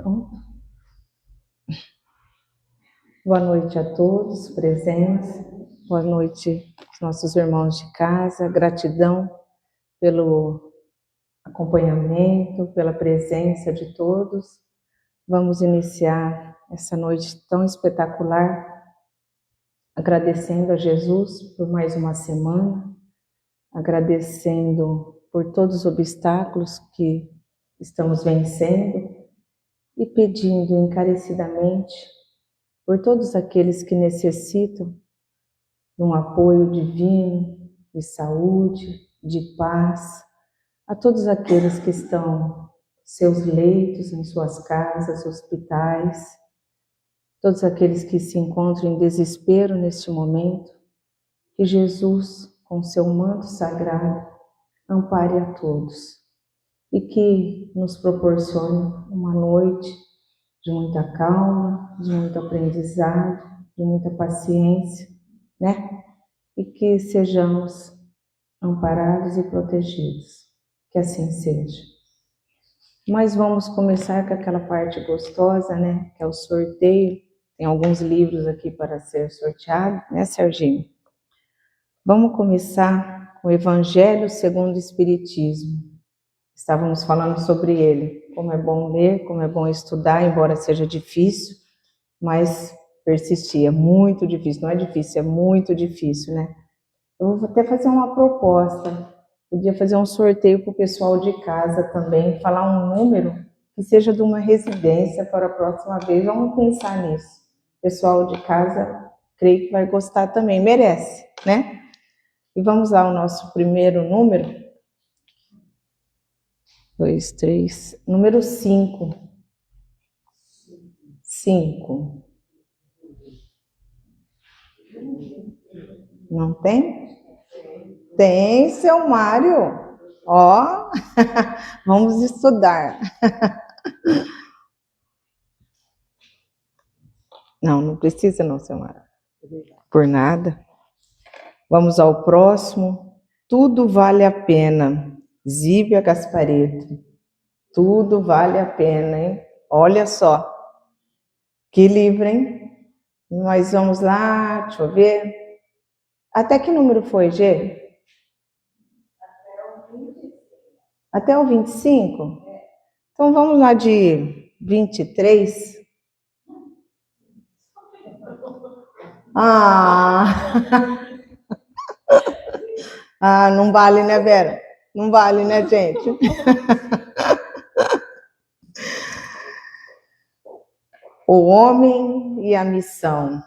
Pronto. Boa noite a todos presentes, boa noite aos nossos irmãos de casa, gratidão pelo acompanhamento, pela presença de todos. Vamos iniciar essa noite tão espetacular, agradecendo a Jesus por mais uma semana, agradecendo por todos os obstáculos que estamos vencendo e pedindo encarecidamente por todos aqueles que necessitam de um apoio divino, de saúde, de paz, a todos aqueles que estão em seus leitos, em suas casas, hospitais, todos aqueles que se encontram em desespero neste momento, que Jesus, com seu manto sagrado, ampare a todos e que nos proporcione uma noite de muita calma, de muito aprendizado, de muita paciência, né? E que sejamos amparados e protegidos. Que assim seja. Mas vamos começar com aquela parte gostosa, né? Que é o sorteio. Tem alguns livros aqui para ser sorteado, né, Serginho? Vamos começar com o Evangelho segundo o Espiritismo. Estávamos falando sobre ele, como é bom ler, como é bom estudar, embora seja difícil, mas persistir, é muito difícil, não é difícil, é muito difícil, né? Eu vou até fazer uma proposta, podia fazer um sorteio para o pessoal de casa também, falar um número que seja de uma residência para a próxima vez, vamos pensar nisso. O pessoal de casa, creio que vai gostar também, merece, né? E vamos lá, o nosso primeiro número. 2, 3, número 5. 5. Não tem? Tem, seu Mário. Ó, vamos estudar. Não precisa não, seu Mário. Por nada. Vamos ao próximo. Tudo vale a pena. Zíbia Gaspareto. Tudo vale a pena, hein? Olha só. Que livro, hein? Nós vamos lá, deixa eu ver. Até que número foi, Gê? Até o 25? Então vamos lá de 23. Não vale, né, Vera? Não vale, né, gente? O homem e a missão.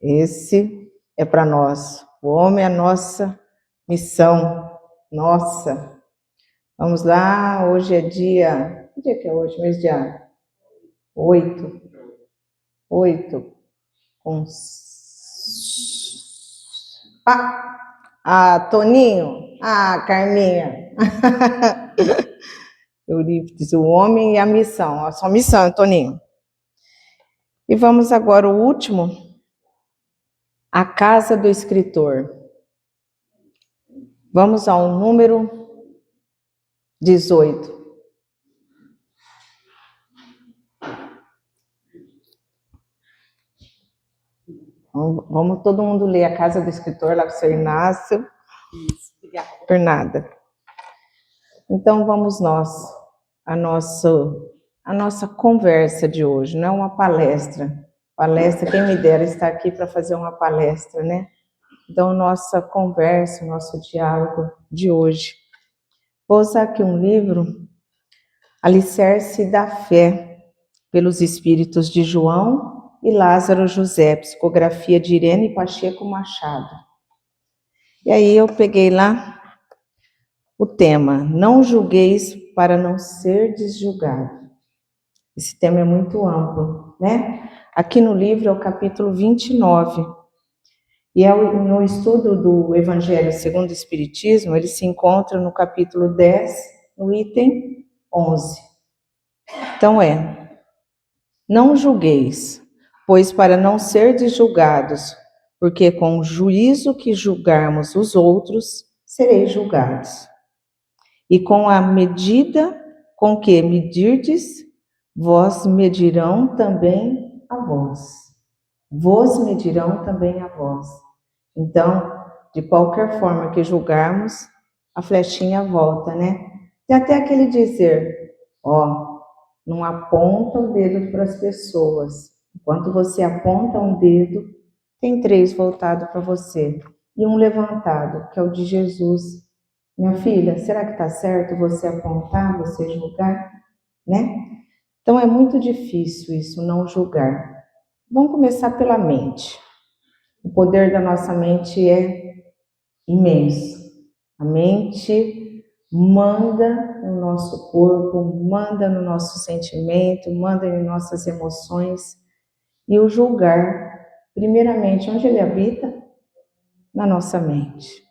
Esse é para nós. O homem é a nossa missão. Nossa. Vamos lá, hoje é dia... Que dia que é hoje? Mês dia 8. 8. Toninho. Carminha. Eurípides, o homem e a missão. A sua missão, Toninho. E vamos agora o último. A casa do escritor. Vamos ao número 18. Vamos todo mundo ler a casa do escritor lá com o seu Inácio. Isso, obrigada. Por nada. Então vamos nós, a nossa conversa de hoje, não é uma palestra. Palestra, quem me dera estar aqui para fazer uma palestra, né? Então, nossa conversa, nosso diálogo de hoje. Vou usar aqui um livro, Alicerce da Fé, pelos Espíritos de João e Lázaro José, psicografia de Irene Pacheco Machado. E aí eu peguei lá o tema, não julgueis para não serdes julgado. Esse tema é muito amplo, né? Aqui no livro é o capítulo 29. E no estudo do Evangelho segundo o Espiritismo, ele se encontra no capítulo 10, no item 11. Então não julgueis, pois para não serdes julgados, porque com o juízo que julgarmos os outros, sereis julgados. E com a medida com que medirdes, vós medirão também a vós. Vos medirão também a vós. Então, de qualquer forma que julgarmos, a flechinha volta, né? Tem até aquele dizer, ó, não aponta o dedo para as pessoas. Enquanto você aponta um dedo, tem 3 voltados para você e um levantado, que é o de Jesus. Minha filha, será que está certo você apontar, você julgar, né? Então é muito difícil isso, não julgar. Vamos começar pela mente. O poder da nossa mente é imenso. A mente manda no nosso corpo, manda no nosso sentimento, manda em nossas emoções. E o julgar, primeiramente, onde ele habita? Na nossa mente.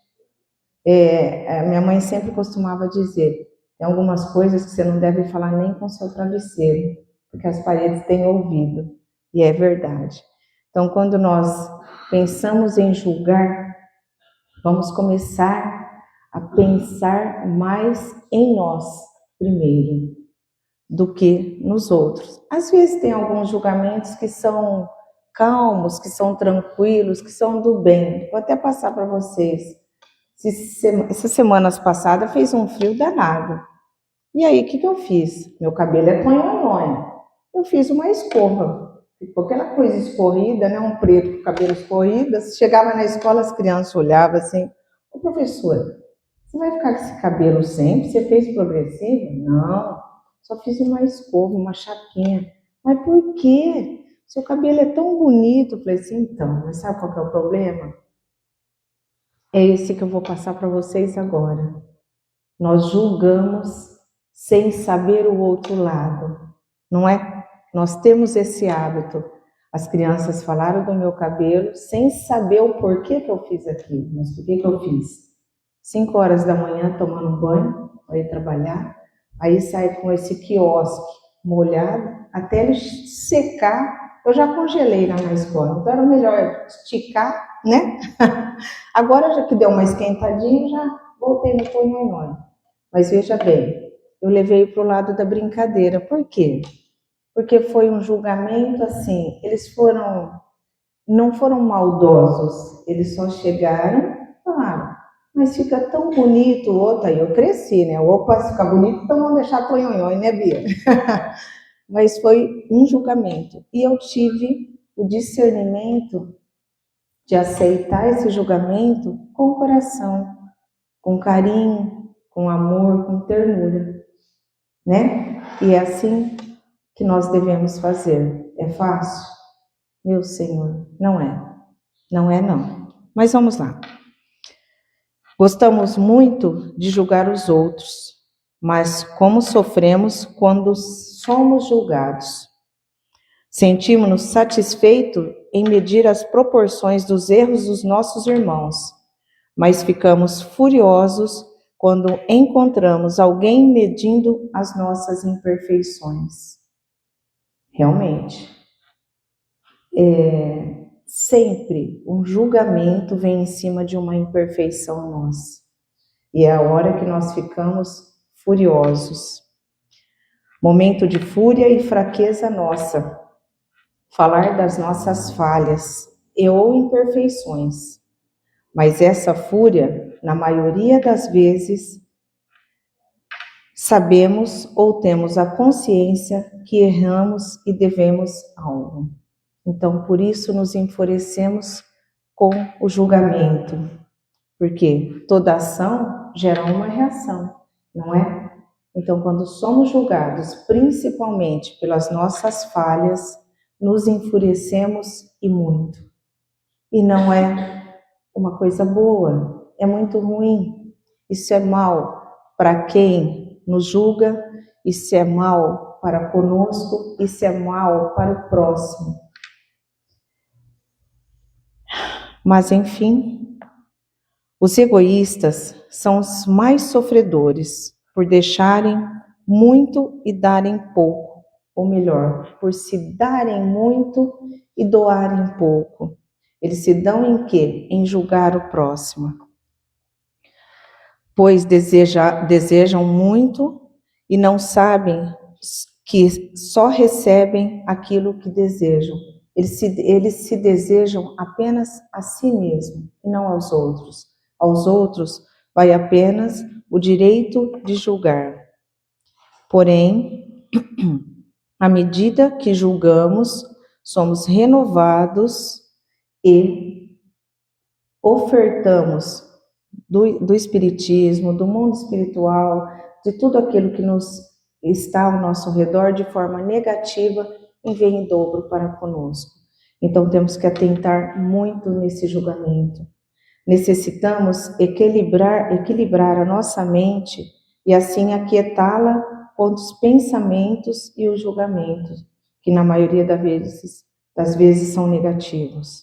A minha mãe sempre costumava dizer, tem algumas coisas que você não deve falar nem com seu travesseiro, porque as paredes têm ouvido. E é verdade. Então, quando nós pensamos em julgar, vamos começar a pensar mais em nós primeiro do que nos outros. Às vezes tem alguns julgamentos que são calmos, que são tranquilos, que são do bem. Vou até passar para vocês. Essas semanas passadas fez um frio danado. E aí, o que eu fiz? Meu cabelo é tonho-tonho. Eu fiz uma escova. Ficou aquela coisa escorrida, né? Um preto com cabelo escorrido. Chegava na escola, as crianças olhavam assim, ô professora, você vai ficar com esse cabelo sempre? Você fez progressivo? Não, só fiz uma escova, uma chapinha. Mas por quê? Seu cabelo é tão bonito. Eu falei assim, então, mas sabe qual que é o problema? É esse que eu vou passar para vocês agora. Nós julgamos sem saber o outro lado, não é? Nós temos esse hábito. As crianças falaram do meu cabelo sem saber o porquê que eu fiz aquilo. Mas por que eu fiz? 5 horas da manhã tomando um banho para ir trabalhar, aí sai com esse quiosque molhado, até ele secar, eu já congelei lá na escola, então era melhor esticar, né? Agora já que deu uma esquentadinha, já voltei no tonhonhonho. Mas veja bem, eu levei para o lado da brincadeira. Por quê? Porque foi um julgamento assim, não foram maldosos, eles só chegaram e falaram, mas fica tão bonito o outro, aí eu cresci, né? Opa, se ficar bonito, então vamos deixar tonhonhonho, né, Bia? Mas foi um julgamento. E eu tive o discernimento de aceitar esse julgamento com o coração, com carinho, com amor, com ternura, né? E é assim que nós devemos fazer. É fácil? Meu Senhor, não é. Não é, não. Mas vamos lá. Gostamos muito de julgar os outros, mas como sofremos quando somos julgados? Sentimos-nos satisfeitos em medir as proporções dos erros dos nossos irmãos, mas ficamos furiosos quando encontramos alguém medindo as nossas imperfeições. Realmente, sempre um julgamento vem em cima de uma imperfeição nossa. E é a hora que nós ficamos furiosos. Momento de fúria e fraqueza nossa. Falar das nossas falhas e ou imperfeições. Mas essa fúria, na maioria das vezes, sabemos ou temos a consciência que erramos e devemos algo. Então, por isso nos enfurecemos com o julgamento, porque toda ação gera uma reação, não é? Então, quando somos julgados, principalmente pelas nossas falhas, nos enfurecemos e muito. E não é uma coisa boa, é muito ruim. Isso é mal para quem nos julga, isso é mal para conosco, isso é mal para o próximo. Mas, enfim, os egoístas são os mais sofredores por deixarem muito e darem pouco. Ou melhor, por se darem muito e doarem pouco. Eles se dão em quê? Em julgar o próximo. Pois desejam muito e não sabem que só recebem aquilo que desejam. Eles se desejam apenas a si mesmo e não aos outros. Aos outros vai apenas o direito de julgar. Porém, à medida que julgamos, somos renovados e ofertamos do Espiritismo, do mundo espiritual, de tudo aquilo que nos está ao nosso redor de forma negativa e vem em dobro para conosco. Então temos que atentar muito nesse julgamento. Necessitamos equilibrar a nossa mente e assim aquietá-la contra os pensamentos e os julgamentos, que na maioria das vezes são negativos.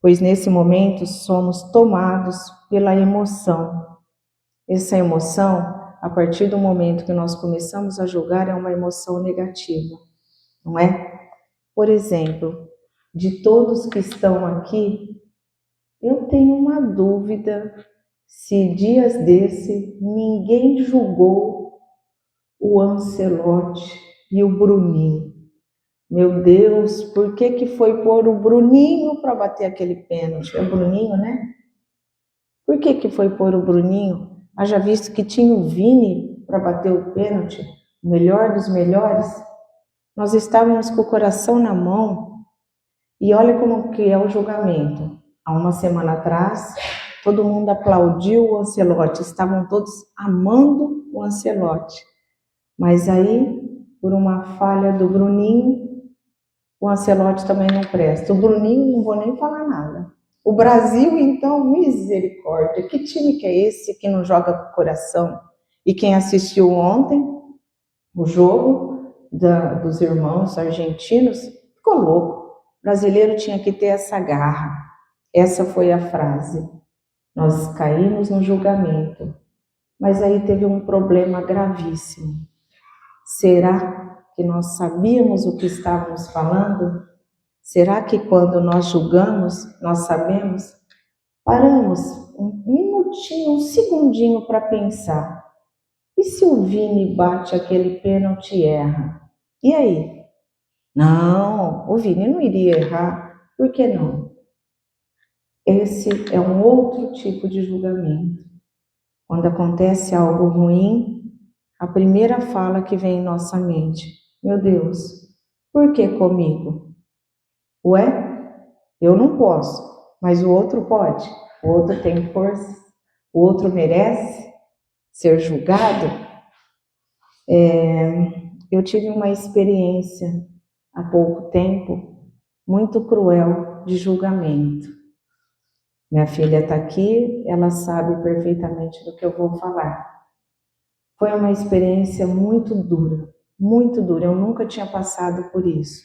Pois nesse momento somos tomados pela emoção. Essa emoção, a partir do momento que nós começamos a julgar, é uma emoção negativa, não é? Por exemplo, de todos que estão aqui, eu tenho uma dúvida se dias desse ninguém julgou o Ancelotti e o Bruninho. Meu Deus, por que foi pôr o Bruninho para bater aquele pênalti? É o Bruninho, né? Por que foi pôr o Bruninho? Haja visto que tinha o Vini para bater o pênalti, o melhor dos melhores. Nós estávamos com o coração na mão e olha como que é o julgamento. Há uma semana atrás, todo mundo aplaudiu o Ancelotti, estavam todos amando o Ancelotti. Mas aí, por uma falha do Bruninho, o Ancelotti também não presta. O Bruninho não vou nem falar nada. O Brasil, então, misericórdia. Que time que é esse que não joga com o coração? E quem assistiu ontem o jogo dos irmãos argentinos ficou louco. O brasileiro tinha que ter essa garra. Essa foi a frase. Nós caímos no julgamento. Mas aí teve um problema gravíssimo. Será que nós sabíamos o que estávamos falando? Será que quando nós julgamos, nós sabemos? Paramos um minutinho, um segundinho para pensar. E se o Vini bate aquele pênalti e erra? E aí? Não, o Vini não iria errar. Por que não? Esse é um outro tipo de julgamento. Quando acontece algo ruim, a primeira fala que vem em nossa mente: meu Deus, por que comigo? Ué, eu não posso, mas o outro pode. O outro tem força, o outro merece ser julgado. Eu tive uma experiência há pouco tempo muito cruel de julgamento. Minha filha está aqui, ela sabe perfeitamente do que eu vou falar. Foi uma experiência muito dura, muito dura. Eu nunca tinha passado por isso.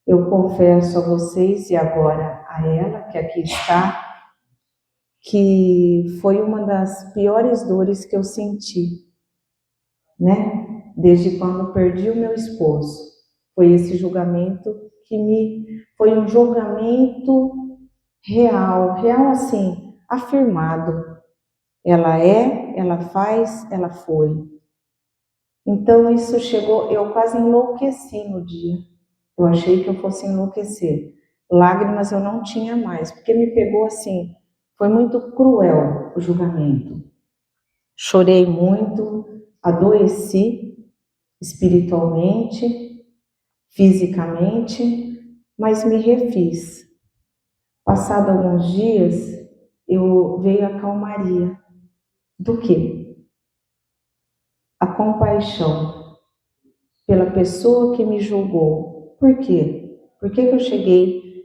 Eu confesso a vocês e agora a ela, que aqui está, que foi uma das piores dores que eu senti, né? Desde quando perdi o meu esposo. Foi esse julgamento foi um julgamento real assim, afirmado. Ela é, ela faz, ela foi. Então isso chegou, eu quase enlouqueci no dia. Eu achei que eu fosse enlouquecer. Lágrimas eu não tinha mais, porque me pegou assim, foi muito cruel o julgamento. Chorei muito, adoeci espiritualmente, fisicamente, mas me refiz. Passado alguns dias, veio a calmaria. Do quê? A compaixão pela pessoa que me julgou. Por quê? Por que eu cheguei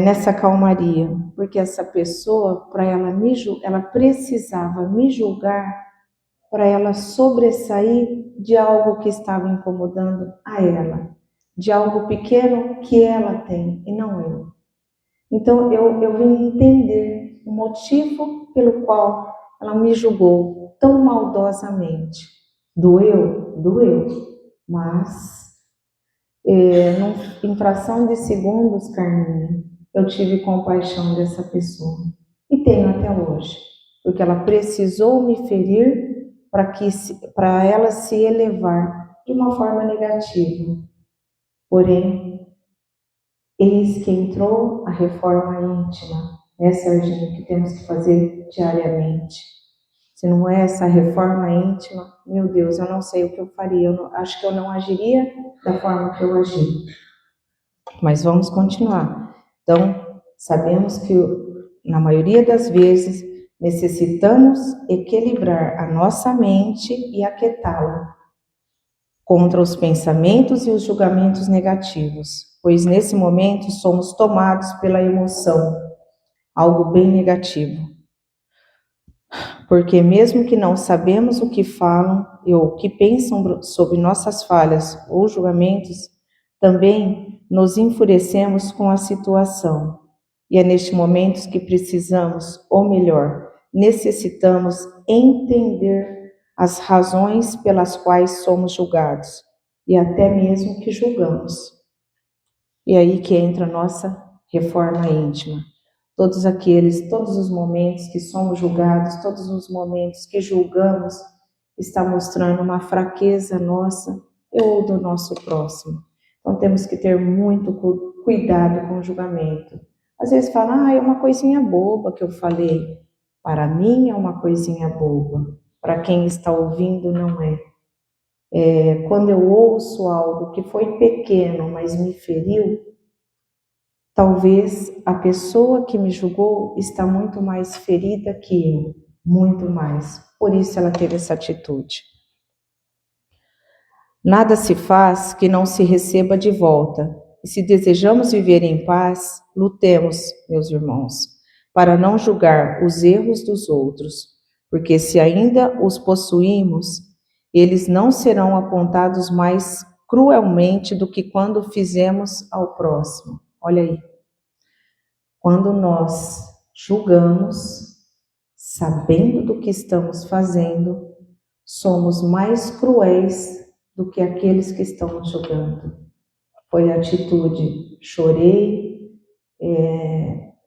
nessa calmaria? Porque essa pessoa, para ela precisava me julgar para ela sobressair de algo que estava incomodando a ela, de algo pequeno que ela tem e não eu. Então eu vim entender o motivo pelo qual ela me julgou tão maldosamente. Doeu? Doeu. Mas, em fração de segundos, Carminha, eu tive compaixão dessa pessoa. E tenho até hoje. Porque ela precisou me ferir para ela se elevar de uma forma negativa. Porém, eis que entrou a reforma íntima. Essa, Serginho, que temos que fazer diariamente. Se não é essa reforma íntima, meu Deus, eu não sei o que eu faria. Acho que eu não agiria da forma que eu agi. Mas vamos continuar. Então, sabemos que na maioria das vezes necessitamos equilibrar a nossa mente e aquietá-la contra os pensamentos e os julgamentos negativos, pois nesse momento somos tomados pela emoção, algo bem negativo. Porque mesmo que não sabemos o que falam ou o que pensam sobre nossas falhas ou julgamentos, também nos enfurecemos com a situação. E é neste momento que precisamos, ou melhor, necessitamos entender as razões pelas quais somos julgados e até mesmo que julgamos. E aí que entra a nossa reforma íntima. Todos os momentos que somos julgados, todos os momentos que julgamos, está mostrando uma fraqueza nossa ou do nosso próximo. Então temos que ter muito cuidado com o julgamento. Às vezes fala, é uma coisinha boba que eu falei. Para mim é uma coisinha boba. Para quem está ouvindo não é. Quando eu ouço algo que foi pequeno, mas me feriu, talvez a pessoa que me julgou está muito mais ferida que eu, muito mais. Por isso ela teve essa atitude. Nada se faz que não se receba de volta. E se desejamos viver em paz, lutemos, meus irmãos, para não julgar os erros dos outros, porque se ainda os possuímos, eles não serão apontados mais cruelmente do que quando fizemos ao próximo. Olha aí. Quando nós julgamos, sabendo do que estamos fazendo, somos mais cruéis do que aqueles que estão nos julgando. Foi a atitude, chorei,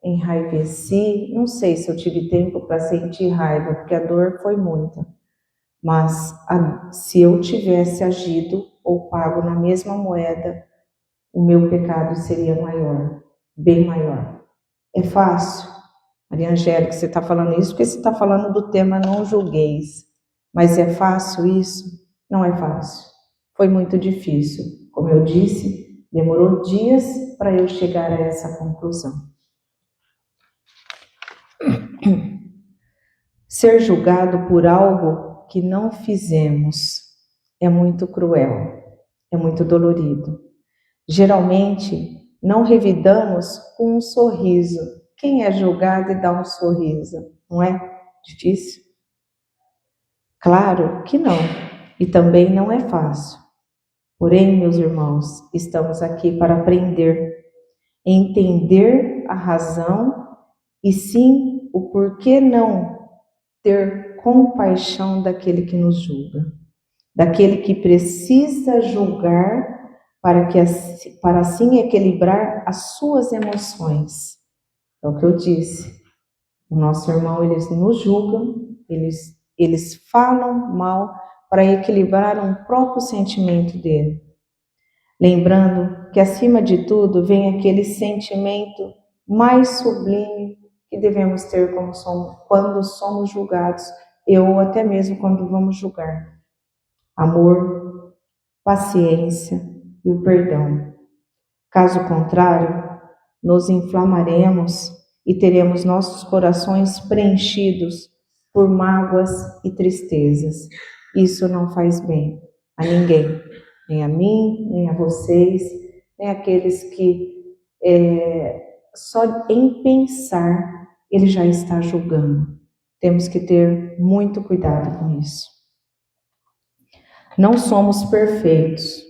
enraiveci, não sei se eu tive tempo para sentir raiva, porque a dor foi muita. Mas se eu tivesse agido ou pago na mesma moeda, o meu pecado seria maior, bem maior. É fácil? Maria Angélica, você está falando isso porque você está falando do tema não julgueis. Mas é fácil isso? Não é fácil. Foi muito difícil. Como eu disse, demorou dias para eu chegar a essa conclusão. Ser julgado por algo que não fizemos é muito cruel, é muito dolorido. Geralmente, não revidamos com um sorriso. Quem é julgado e dá um sorriso? Não é difícil? Claro que não. E também não é fácil. Porém, meus irmãos, estamos aqui para aprender, entender a razão e sim o porquê não ter compaixão daquele que nos julga, daquele que precisa julgar para assim equilibrar as suas emoções. É o que eu disse. O nosso irmão, eles nos julgam, eles falam mal para equilibrar um próprio sentimento dele. Lembrando que acima de tudo vem aquele sentimento mais sublime que devemos ter quando somos julgados, ou até mesmo quando vamos julgar. Amor, paciência e o perdão. Caso contrário, nos inflamaremos e teremos nossos corações preenchidos por mágoas e tristezas. Isso não faz bem a ninguém, nem a mim, nem a vocês, nem aqueles que só em pensar ele já está julgando. Temos que ter muito cuidado com isso. Não somos perfeitos.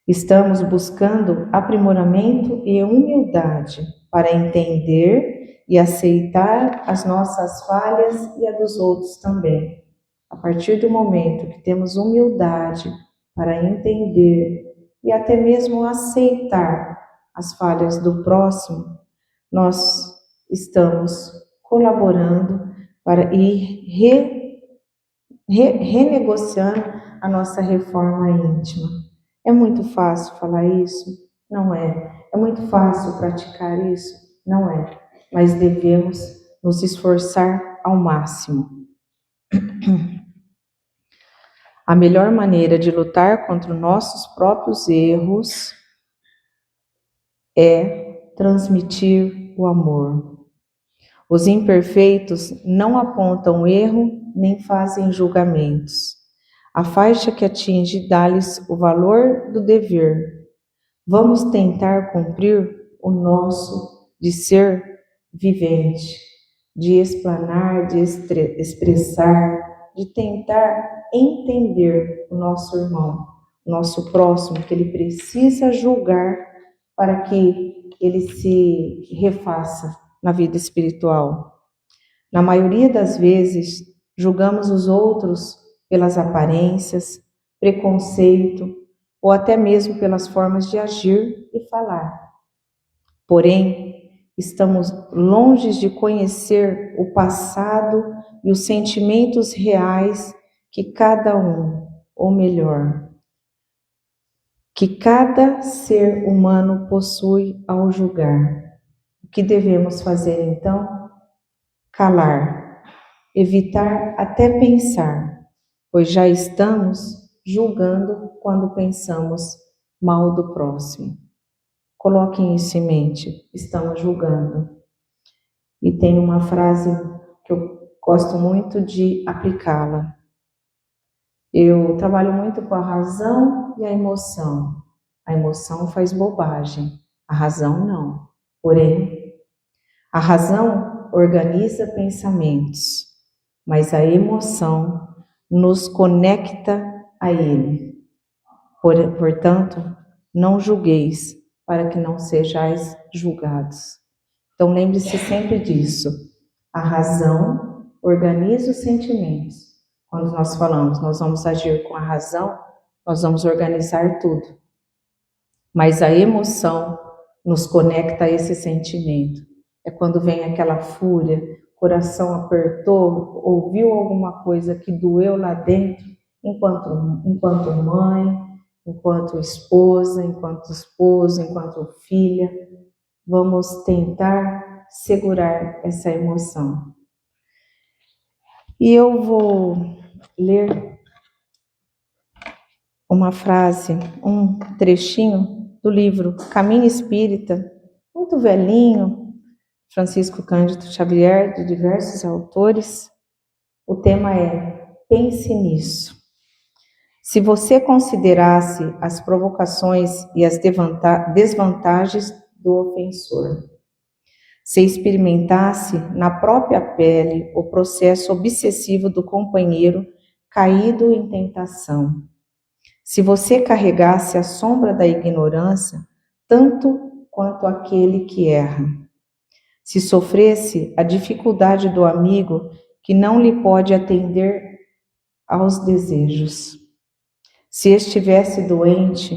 Estamos buscando aprimoramento e humildade para entender e aceitar as nossas falhas e a dos outros também. A partir do momento que temos humildade para entender e até mesmo aceitar as falhas do próximo, nós estamos colaborando para ir renegociando a nossa reforma íntima. É muito fácil falar isso? Não é. É muito fácil praticar isso? Não é. Mas devemos nos esforçar ao máximo. A melhor maneira de lutar contra os nossos próprios erros é transmitir o amor. Os imperfeitos não apontam erro nem fazem julgamentos. A faixa que atinge dá-lhes o valor do dever. Vamos tentar cumprir o nosso de ser vivente, de explanar, de expressar, de tentar entender o nosso irmão, o nosso próximo, que ele precisa julgar para que ele se refaça na vida espiritual. Na maioria das vezes, julgamos os outros pelas aparências, preconceito ou até mesmo pelas formas de agir e falar. Porém, estamos longe de conhecer o passado e os sentimentos reais que cada um, ou melhor, que cada ser humano possui ao julgar. O que devemos fazer então? Calar, evitar até pensar, pois já estamos julgando quando pensamos mal do próximo. Coloquem isso em mente, estamos julgando. E tem uma frase que eu gosto muito de aplicá-la. Eu trabalho muito com a razão e a emoção. A emoção faz bobagem, a razão não. Porém, a razão organiza pensamentos, mas a emoção nos conecta a ele. Portanto, não julgueis, para que não sejais julgados. Então, lembre-se sempre disso. A razão organiza os sentimentos. Quando nós falamos, nós vamos agir com a razão, nós vamos organizar tudo. Mas a emoção nos conecta a esse sentimento. É quando vem aquela fúria, o coração apertou, ouviu alguma coisa que doeu lá dentro, enquanto mãe, enquanto esposa, enquanto esposo, enquanto filha. Vamos tentar segurar essa emoção. E eu vou ler uma frase, um trechinho do livro Caminho Espírita, muito velhinho, Francisco Cândido Xavier, de diversos autores. O tema é: pense nisso. Se você considerasse as provocações e as desvantagens do ofensor, se experimentasse na própria pele o processo obsessivo do companheiro caído em tentação, se você carregasse a sombra da ignorância tanto quanto aquele que erra, se sofresse a dificuldade do amigo que não lhe pode atender aos desejos, se estivesse doente,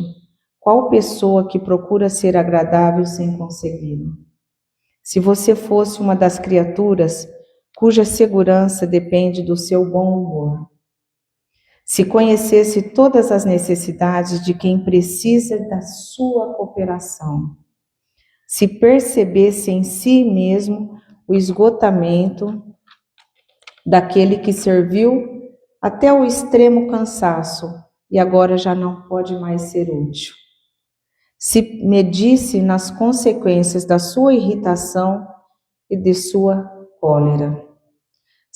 qual pessoa que procura ser agradável sem consegui-lo? Se você fosse uma das criaturas cuja segurança depende do seu bom humor, se conhecesse todas as necessidades de quem precisa da sua cooperação, se percebesse em si mesmo o esgotamento daquele que serviu até o extremo cansaço e agora já não pode mais ser útil, se medisse nas consequências da sua irritação e de sua cólera,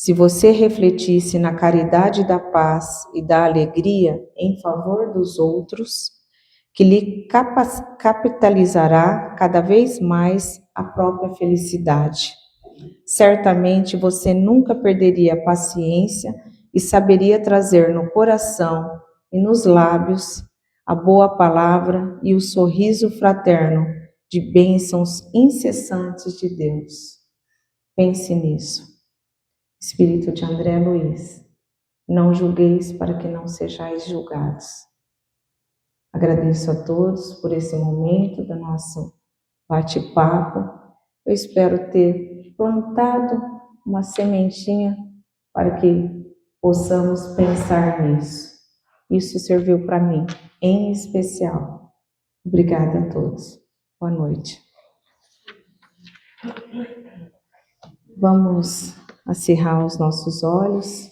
se você refletisse na caridade da paz e da alegria em favor dos outros, que lhe capitalizará cada vez mais a própria felicidade. Certamente você nunca perderia a paciência e saberia trazer no coração e nos lábios a boa palavra e o sorriso fraterno de bênçãos incessantes de Deus. Pense nisso. Espírito de André Luiz, não julgueis para que não sejais julgados. Agradeço a todos por esse momento do nosso bate-papo. Eu espero ter plantado uma sementinha para que possamos pensar nisso. Isso serviu para mim, em especial. Obrigada a todos. Boa noite. Vamos acirrar os nossos olhos.